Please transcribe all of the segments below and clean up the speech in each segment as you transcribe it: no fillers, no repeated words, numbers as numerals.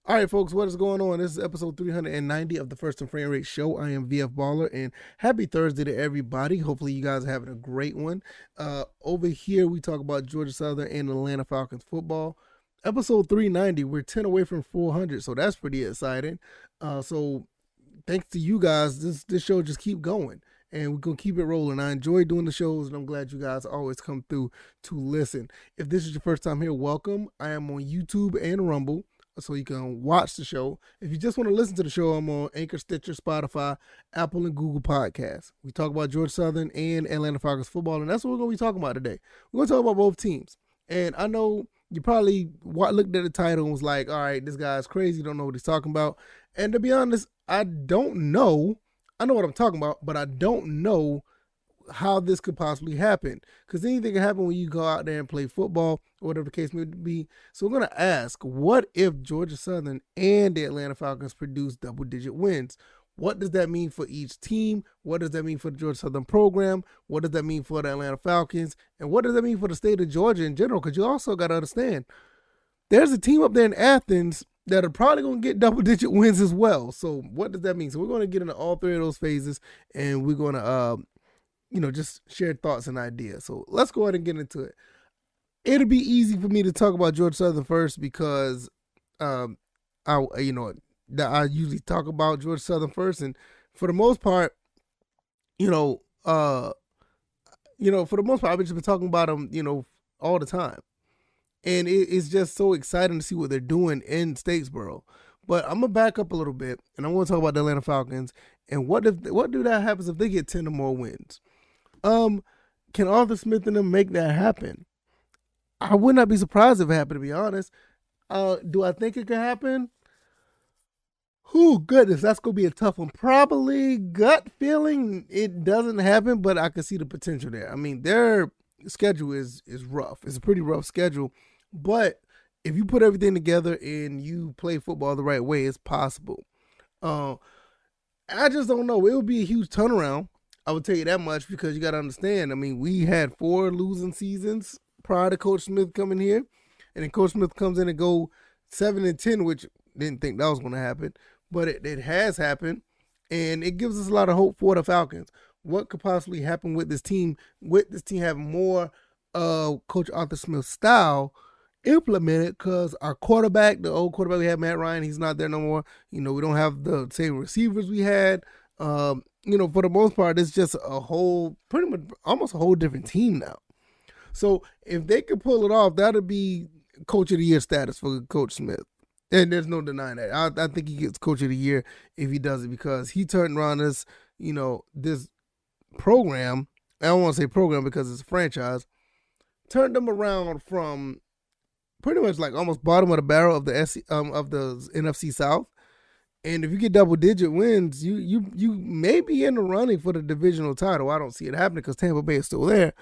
All right, folks, what is going on? This is episode 390 of the First and Frame Rate Show. I am VF Baller, and happy Thursday to everybody. Hopefully, you guys are having a great one. Over here, we talk about Georgia Southern and Atlanta Falcons football. Episode 390, we're 10 away from 400, so that's pretty exciting. So thanks to you guys, this show just keep going, and we're going to keep it rolling. I enjoy doing the shows, and I'm glad you guys always come through to listen. If this is your first time here, welcome. I am on YouTube and Rumble, so you can watch the show. If you just want to listen to the show, I'm on Anchor, Stitcher, Spotify, Apple, and Google Podcasts. We talk about Georgia Southern and Atlanta Falcons football, and that's what we're going to be talking about today. We're going to talk about both teams. And I know you probably looked at the title and was like, all right, this guy's crazy, don't know what he's talking about. And to be honest, I don't know. I know what I'm talking about, but I don't know how this could possibly happen, because anything can happen when you go out there and play football or whatever the case may be. So we're going to ask, what if Georgia Southern and the Atlanta Falcons produce double-digit wins? What does that mean for each team? What does that mean for the Georgia Southern program? What does that mean for the Atlanta Falcons? And what does that mean for the state of Georgia in general? Because you also got to understand, there's a team up there in Athens that are probably going to get double-digit wins as well. So what does that mean? So we're going to get into all three of those phases, and we're going to just share thoughts and ideas. So let's go ahead and get into it. It'll be easy for me to talk about Georgia Southern first because I usually talk about Georgia Southern first, and for the most part, for the most part, I've just been talking about them, all the time, and it's just so exciting to see what they're doing in Statesboro. But I'm gonna back up a little bit, and I want to talk about the Atlanta Falcons and what do that happens if they get 10 or more wins. Can Arthur Smith and them make that happen? I would not be surprised if it happened, to be honest. Do I think it could happen? Oh, goodness, that's going to be a tough one. Probably gut feeling it doesn't happen, but I can see the potential there. I mean, their schedule is rough. It's a pretty rough schedule, but if you put everything together and you play football the right way, it's possible. I just don't know. It would be a huge turnaround. I would tell you that much, because you got to understand, I mean, we had 4 losing seasons prior to Coach Smith coming here, and then Coach Smith comes in and go 7-10, which didn't think that was going to happen, but it has happened, and it gives us a lot of hope for the Falcons. What could possibly happen with this team having more Coach Arthur Smith's style implemented, because our quarterback, the old quarterback we had, Matt Ryan, he's not there no more. We don't have the same receivers we had. For the most part, it's just pretty much almost a whole different team now. So if they could pull it off, that'll be Coach of the Year status for Coach Smith. And there's no denying that. I think he gets Coach of the Year if he does it, because he turned around this program. I don't want to say program because it's a franchise. Turned them around from pretty much like almost bottom of the barrel of the NFC South. And if you get double-digit wins, you may be in the running for the divisional title. I don't see it happening because Tampa Bay is still there,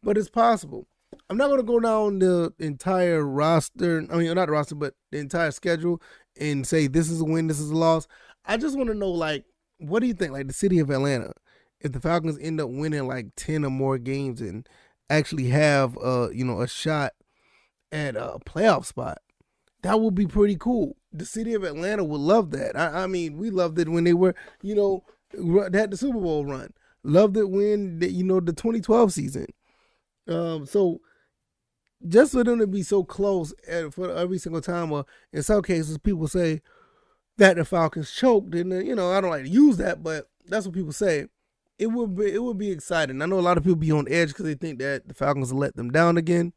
but it's possible. I'm not going to go down the entire roster. I mean, not the roster, but the entire schedule and say this is a win, this is a loss. I just want to know, what do you think? Like the city of Atlanta, if the Falcons end up winning like 10 or more games and actually have, a shot at a playoff spot, that would be pretty cool. The city of Atlanta would love that. I mean, we loved it when they were, they had the Super Bowl run. Loved it when, the 2012 season. So just for them to be so close for every single time, or in some cases, people say that the Falcons choked, and I don't like to use that, but that's what people say. It would be exciting. I know a lot of people be on edge because they think that the Falcons will let them down again.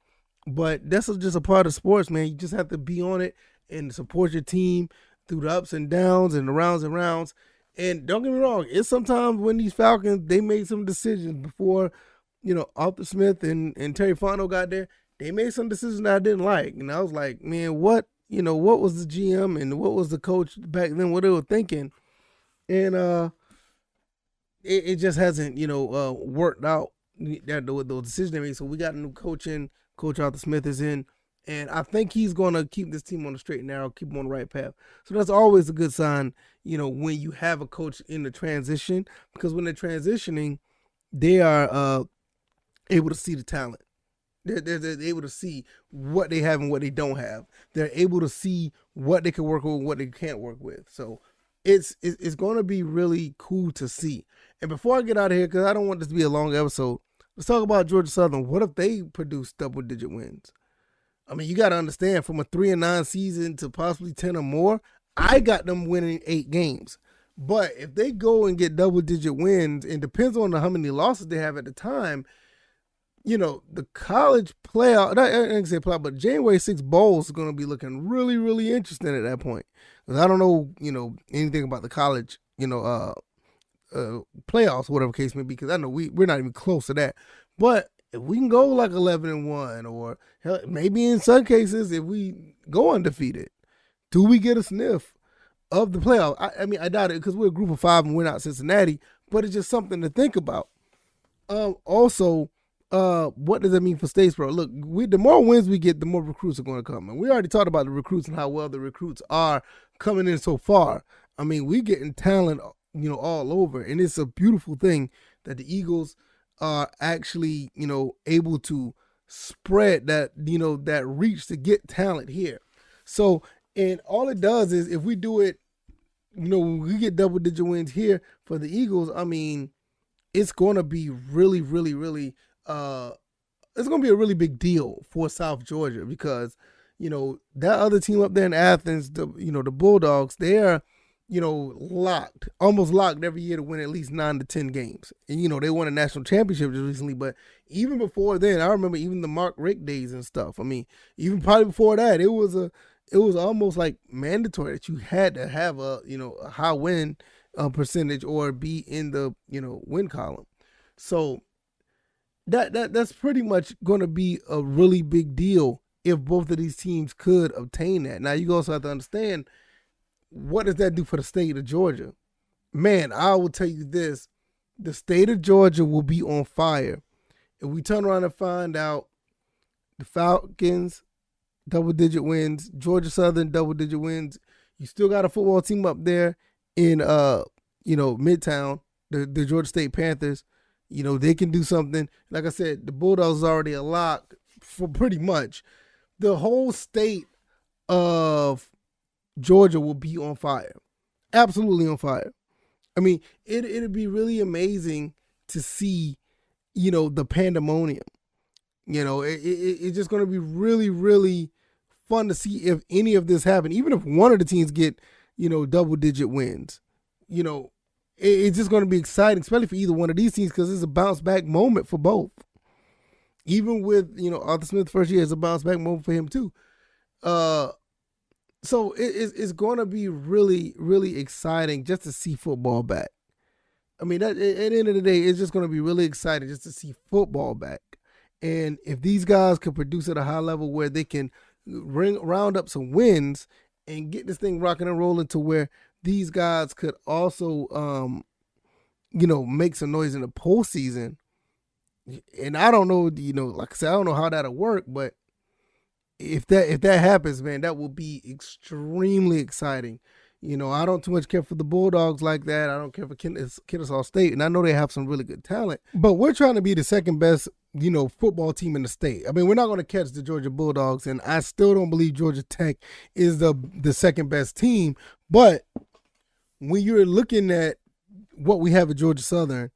But that's just a part of sports, man. You just have to be on it and support your team through the ups and downs and the rounds and rounds. And don't get me wrong, it's sometimes when these Falcons, they made some decisions before, Arthur Smith and Terry Fontenot got there. They made some decisions that I didn't like. And I was like, man, what was the GM and what was the coach back then, what they were thinking? And it just hasn't, worked out, the decision they made. So we got a new coach in. Coach Arthur Smith is in, and I think he's going to keep this team on the straight and narrow, keep them on the right path. So that's always a good sign, when you have a coach in the transition, because when they're transitioning, they are able to see the talent. They're able to see what they have and what they don't have. They're able to see what they can work with and what they can't work with. So it's going to be really cool to see. And before I get out of here, because I don't want this to be a long episode, let's talk about Georgia Southern. What if they produce double-digit wins? I mean, you got to understand, from a 3-9 season to possibly 10 or more, I got them winning 8 games. But if they go and get double-digit wins, and depends on how many losses they have at the time, the college playoff, I didn't say playoff, but January 6th bowls is going to be looking really, really interesting at that point. Because I don't know, anything about the college, playoffs, whatever case may be, because I know we're not even close to that. But if we can go like 11-1, or hell, maybe in some cases, if we go undefeated, do we get a sniff of the playoff? I mean, I doubt it, because we're a group of 5 and we're not Cincinnati, but it's just something to think about. Also, what does that mean for Statesboro? Look, the more wins we get, the more recruits are going to come. And we already talked about the recruits and how well the recruits are coming in so far. I mean, we're getting talent, all over. And it's a beautiful thing that the Eagles are actually, able to spread that, that reach to get talent here. So, and all it does is, if we do it, when we get double-digit wins here for the Eagles, I mean, it's going to be really, really, really, it's going to be a really big deal for South Georgia, because, that other team up there in Athens, the Bulldogs, they're, almost locked every year to win at least 9 to 10 games. And, they won a national championship just recently, but even before then, I remember even the Mark Richt days and stuff. I mean, even probably before that, it was almost like mandatory that you had to have a high win percentage or be in the, win column. So that's pretty much going to be a really big deal if both of these teams could obtain that. Now, you also have to understand, what does that do for the state of Georgia? Man, I will tell you this. The state of Georgia will be on fire if we turn around and find out the Falcons, double-digit wins, Georgia Southern, double-digit wins. You still got a football team up there in, Midtown, the Georgia State Panthers. They can do something. Like I said, the Bulldogs is already a lock for pretty much. The whole state of Georgia will be on fire. Absolutely on fire. I mean, it'd be really amazing to see, the pandemonium. It's just going to be really, really fun to see if any of this happen. Even if one of the teams get, double-digit wins, it's just going to be exciting, especially for either one of these teams, because it's a bounce-back moment for both. Even with, Arthur Smith's first year, it's a bounce-back moment for him too. So it's going to be really, really exciting just to see football back. I mean, at the end of the day, it's just going to be really exciting just to see football back. And if these guys can produce at a high level where they can round up some wins and get this thing rocking and rolling to where these guys could also, make some noise in the postseason. And I don't know, like I said, I don't know how that'll work, but if that happens, man, that will be extremely exciting. I don't too much care for the Bulldogs like that. I don't care for Kennesaw State, and I know they have some really good talent. But we're trying to be the second best, football team in the state. I mean, we're not going to catch the Georgia Bulldogs, and I still don't believe Georgia Tech is the second best team. But when you're looking at what we have at Georgia Southern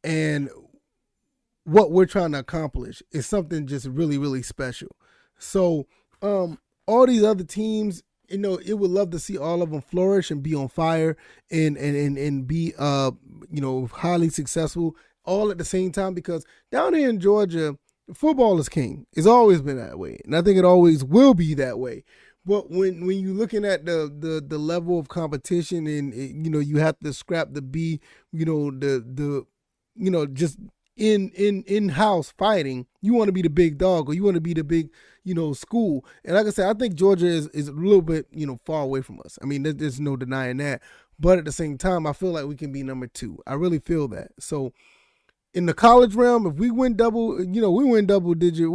and what we're trying to accomplish, is something just really, really special. So all these other teams, it would love to see all of them flourish and be on fire and be highly successful all at the same time, because down here in Georgia, football is king. It's always been that way, and I think it always will be that way. But when you're looking at the level of competition, and you have to scrap the just in-house fighting, you want to be the big dog, or you want to be the big school. And like I said, I think Georgia is a little bit far away from us. I mean, there's no denying that. But at the same time, I feel like we can be number 2. I really feel that. So in the college realm, if we win double-digit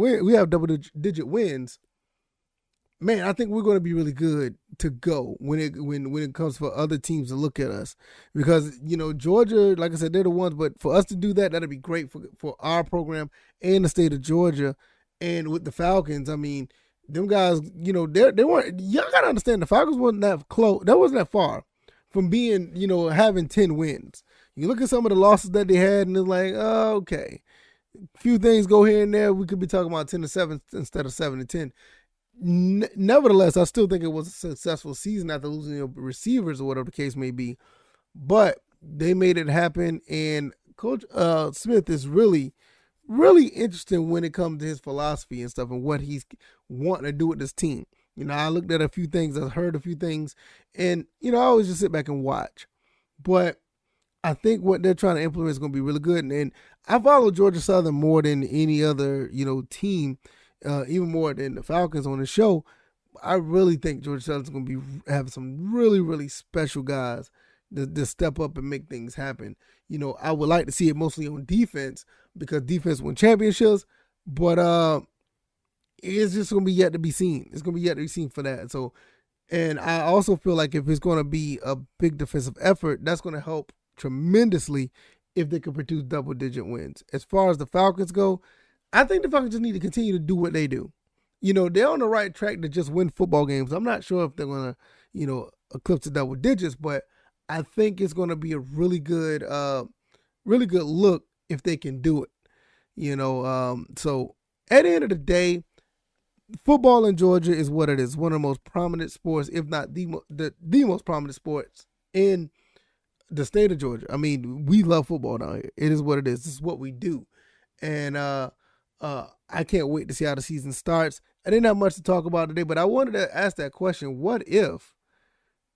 wins, man, I think we're going to be really good to go when it comes for other teams to look at us. Because, Georgia, like I said, they're the ones. But for us to do that, that'd be great for our program and the state of Georgia. And with the Falcons, I mean, them guys, you know, they weren't. Y'all gotta understand, the Falcons wasn't that close. That wasn't that far from being, you know, having 10 wins. You look at some of the losses that they had, and it's like, oh, okay, a few things go here and there. We could be talking about 10-7 instead of 7-10. Nevertheless, I still think it was a successful season after losing your receivers or whatever the case may be. But they made it happen, and Coach Smith is really interesting when it comes to his philosophy and stuff and what he's wanting to do with this team. You know, I looked at a few things, I heard a few things, and, you know, I always just sit back and watch. But I think what they're trying to implement is going to be really good. And I follow Georgia Southern more than any other, you know, team, even more than the Falcons on the show. I really think Georgia Southern's going to be having some really special guys to step up and make things happen. You know, I would like to see it mostly on defense because defense won championships, but it's just going to be yet to be seen. It's going to be yet to be seen for that. So, and I also feel like if it's going to be a big defensive effort, that's going to help tremendously if they can produce double-digit wins. As far as the Falcons go, I think the Falcons just need to continue to do what they do. You know, they're on the right track to just win football games. I'm not sure if they're going to, you know, eclipse the double digits, but I think it's going to be a really good look if they can do it. You know, so at the end of the day, football in Georgia is what it is. One of the most prominent sports, if not the most prominent sports in the state of Georgia. I mean, we love football down here. It is what it is. This is what we do. And I can't wait to see how the season starts. I didn't have much to talk about today, but I wanted to ask that question. What if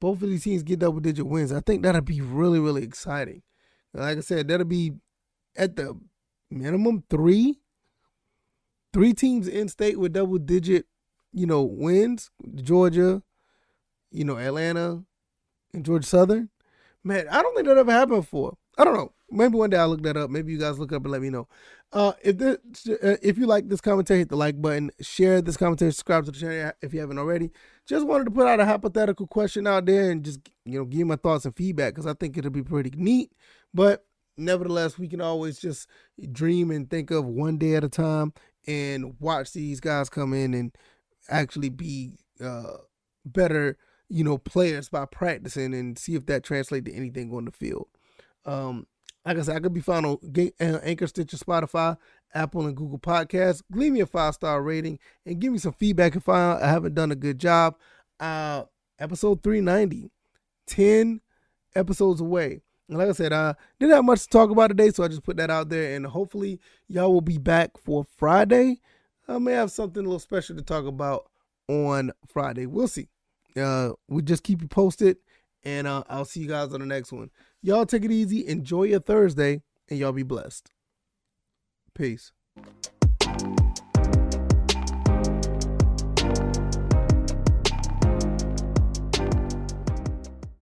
both of these teams get double-digit wins? I think that'd be really exciting. Like I said, that'll be at the minimum three teams in state with double-digit, you know, wins. Georgia, you know, Atlanta, and Georgia Southern. Man, I don't think that ever happened before. I don't know. Maybe one day I'll look that up. Maybe you guys look up and let me know. If you like this commentary, hit the like button. Share this commentary. Subscribe to the channel if you haven't already. Just wanted to put out a hypothetical question out there and just, you know, give my thoughts and feedback because I think it'll be pretty neat. But nevertheless, we can always just dream and think of one day at a time and watch these guys come in and actually be better, you know, players by practicing and see if that translates to anything on the field. Like I said, I could be found on Anchor, Stitcher, Spotify, Apple, and Google Podcasts. Leave me a 5-star rating and give me some feedback if I haven't done a good job. Episode 390, 10 episodes away. And like I said, I didn't have much to talk about today, so I just put that out there. And hopefully y'all will be back for Friday. I may have something a little special to talk about on Friday. We'll see. We just keep you posted, and I'll see you guys on the next one. Y'all take it easy. Enjoy your Thursday, and y'all be blessed. Peace.